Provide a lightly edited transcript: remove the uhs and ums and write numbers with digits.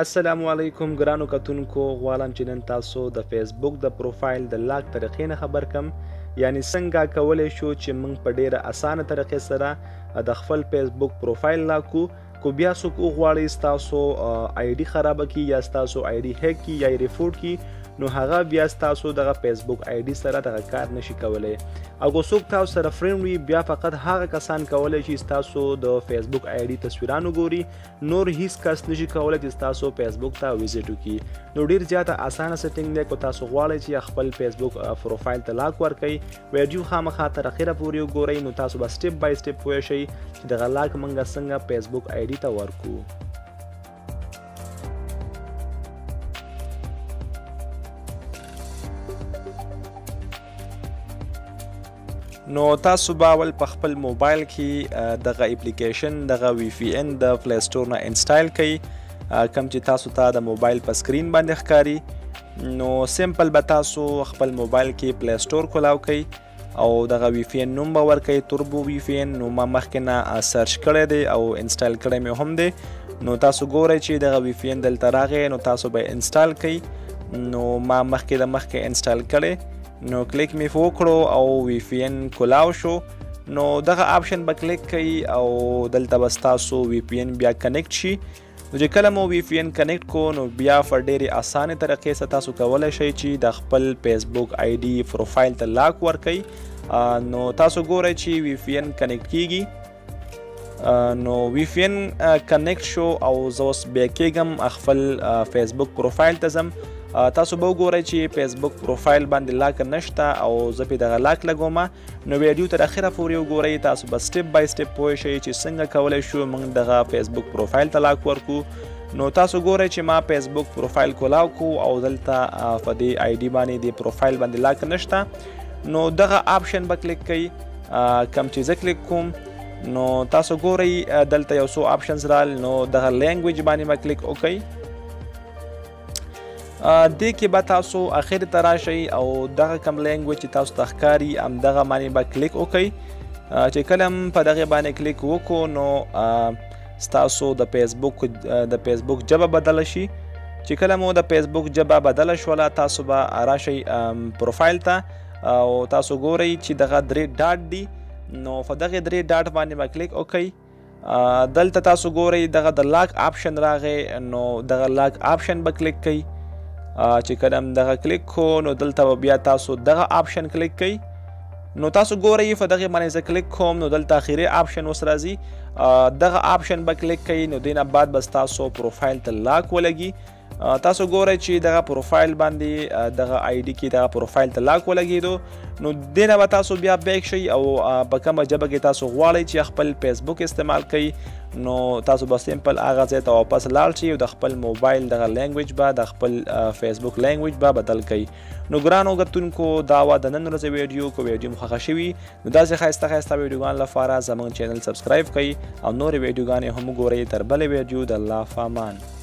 السلام علیکم ګرانو کتونکو غواړم چې نن تاسو د فیسبوک د پروفایل د لاک طریقې نه خبر کم یعنی څنګه کولی شو چې موږ په ډیره اسانه طریقې سره د خپل فیسبوک پروفایل لاکو کو بیا څوک وغواړي ستاسو آی ډي خرابه کی یا ستاسو آی ډي هیک کی یا ریپورټ کی نو هغه بیا ستاسو دغه فیسبوک آی ډي سره دغه کار نشي کولی او که څوک تاسو سره فرند وي بیا فقط هغه کسان کولی شي ستاسو د فیسبوک آی ډي تصویران وګوري نور هیڅ کس نشي کولی چې ستاسو فیسبوک ته وزټ وکړي نو ډیر زیاته اسانه سیټینګ دی که تاسو غواړئ چې خپل فیسبوک پروفایل ته لاک ورکړئ ویډیو خامخا تر اخره پورې وګورئ نو تاسو به سټپ بای سټپ پوه شئ چې دغه لاک موږ څنګه فیسبوک آی ډي ته ورکو نو تاسو به اول په خپل موبایل کې دغه اپلیکیشن دغه وی پی ان د پلی سټور نه انسټال کړئ کوم چې تاسو ته د موبایل په سکرین باندې ښکاري نو سمپل به تاسو خپل موبایل کې پلی سټور کولاو کړئ او دغه وی پی ان نوم به ورکړئ توربو وی پی ان نو ما مخکې نه سرچ کړی دی او انسټال کړی مې هم دی نو تاسو ګورئ چې دغه وی پی ان دلته راغی نو تاسو به انسټال کړئ نو ما مخکې انسټال کړی نو کلیک می وکړو او وی پی ان کولاو شو نو دغه آپشن به کلیک کړئ او دلته به ستاسو وی پی ان بیا کنیکټ شي نو چې کله مو وی پی ان کنیکټ کو نو بیا په ډېرې اسانه طریقې سره تاسو کولی شئ چې د خپل فیسبوک آی ډي پروفایل ته لاک ورکړئ نو تاسو ګورئ چې وی پی ان کنیکټ کیږي نو وی پی ان کنیکټ شو او زه اوس بیا کېږم خپل فیسبوک پروفایل ته ځم تاسو به وګورئ چې فیسبوک پروفایل باندې لاک نشته او زه پې دغه لاک لګوم نو ویډیو تر اخره پورې وګورئ تاسو به سټپ بای سټپ پوه شئ چې څنګه کولی شو موږ دغه فیسبوک پروفایل ته لاک ورکو نو تاسو ګورئ چې ما فیسبوک پروفایل کولاو کو او دلته په دې آی ډي باندې د پروفایل باندې لاک نشته نو دغه آپشن به کلیک کړئ کوم چې زه کلیک کوم نو تاسو ګورئ دلته یو څو آپشنز رال نو دغه لینګویج باندې به کلیک وکړئ دې کې به تاسو اخر ته راشئ او دغه کوم لینګویج چې تاسو ته ښکاري همدغه باندې به کلیک وکړئ چې کله هم په دغې باندې کلیک وکړو نو ستاسو د فیسبوک ژبه بدله شي چې کله مو د فیسبوک ژبه بدله شوله تاسو به راشئ پروفایل ته او تاسو ګورئ چې دغه 3 ډاټ دي نو په دغې 3 ډاټ باندې به کلیک وکړئ دلته تاسو ګورئ دغه د لاک آپشن راغی نو دغه لاک آپشن به کلیک کړئ چې کله هم دغه کلیک کو نو دلته بیا تاسو دغه آپشن کلیک کړئ نو تاسو ګورئ په دغې باندې زه کلیک کوم نو دلته اخري آپشن اوس راځي دغه آپشن به کلیک کړئ نو دې نه بعد به ستاسو پروفایل ته لاک ولګي تاسو ګورئ چې دغه پروفایل باندې دغه آی ډي کې دغه پروفایل ته لاک ولګېدو نو دې نه به تاسو بیا بیک شئ او په کومه ژبه کې تاسو غواړئ چې خپل فیسبوک استعمال کړئ نو تاسو به سمپل هغه ځای ته واپس لاړ شئ او د خپل موبایل دغه لینګویج به د خپل فیسبوک لینګویج به بدل کړئ نو ګرانو کتونکو دا وه د نن ورځې ویډیو که ویډیو مو خوښه شوي نو داسې ښایسته ویډیوګانو لپاره زموږ چینل سبسکرایب کړئ او نورې ویډیوګانې هم وګورئ تر بلې ویډیو د الله په امان